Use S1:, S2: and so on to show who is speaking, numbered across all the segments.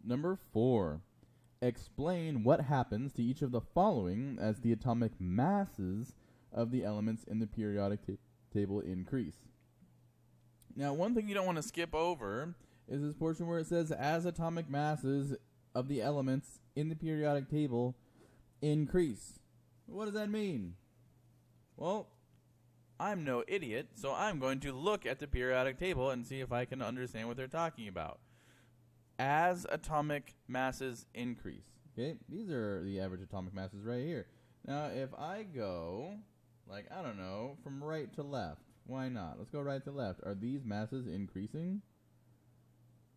S1: Number 4. Explain what happens to each of the following as the atomic masses of the elements in the periodic table increase. Now, one thing you don't want to skip over is this portion where it says as atomic masses of the elements in the periodic table increase. What does that mean? Well, I'm no idiot, so I'm going to look at the periodic table and see if I can understand what they're talking about. As atomic masses increase. Okay, these are the average atomic masses right here. Now, if I go, like, I don't know, from right to left, why not? Let's go right to left. Are these masses increasing?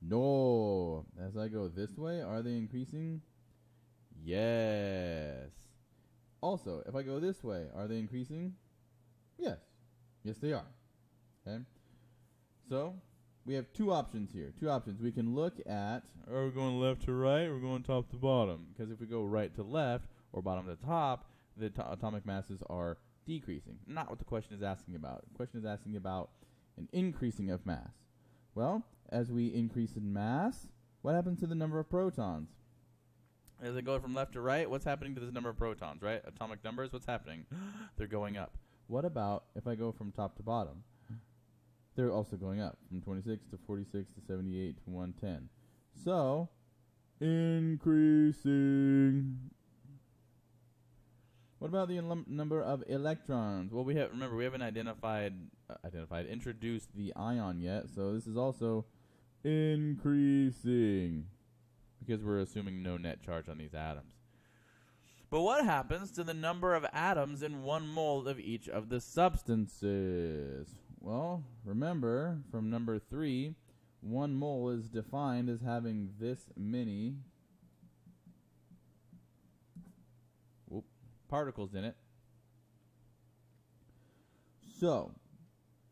S1: No. As I go this way, are they increasing? Yes. Also, if I go this way, are they increasing? Yes. Yes, they are. Okay. So, we have two options here. Two options. We can look at, are we going left to right or going top to bottom? Because if we go right to left or bottom to top, the atomic masses are decreasing. Not what the question is asking about. The question is asking about an increasing of mass. Well, as we increase in mass, what happens to the number of protons? As I go from left to right, what's happening to this number of protons, right? Atomic numbers, what's happening? They're going up. What about if I go from top to bottom? They're also going up from 26 to 46 to 78 to 110. So, increasing. What about the number of electrons? Well, we haven't introduced the ion yet, so this is also increasing because we're assuming no net charge on these atoms. But what happens to the number of atoms in 1 mole of each of the substances? Well, remember, from number 3, 1 mole is defined as having this many particles in it. So,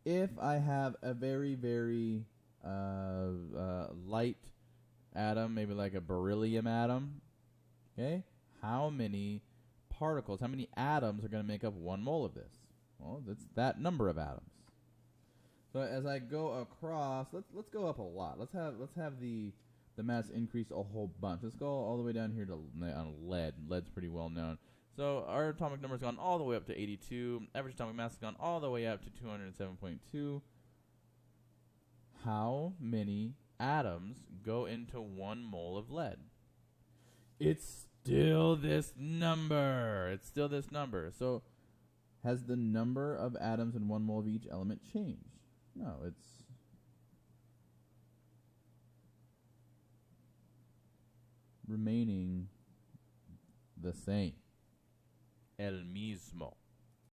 S1: if I have a very, very light atom, maybe like a beryllium atom, okay, how many particles, how many atoms are going to make up 1 mole of this? Well, that's that number of atoms. So as I go across, let's go up a lot. Let's have the mass increase a whole bunch. Let's go all the way down here to lead. Lead's pretty well known. So our atomic number's gone all the way up to 82. Average atomic mass has gone all the way up to 207.2. How many atoms go into 1 mole of lead? It's still this number. It's still this number. So has the number of atoms in 1 mole of each element changed? No, it's remaining the same. El mismo.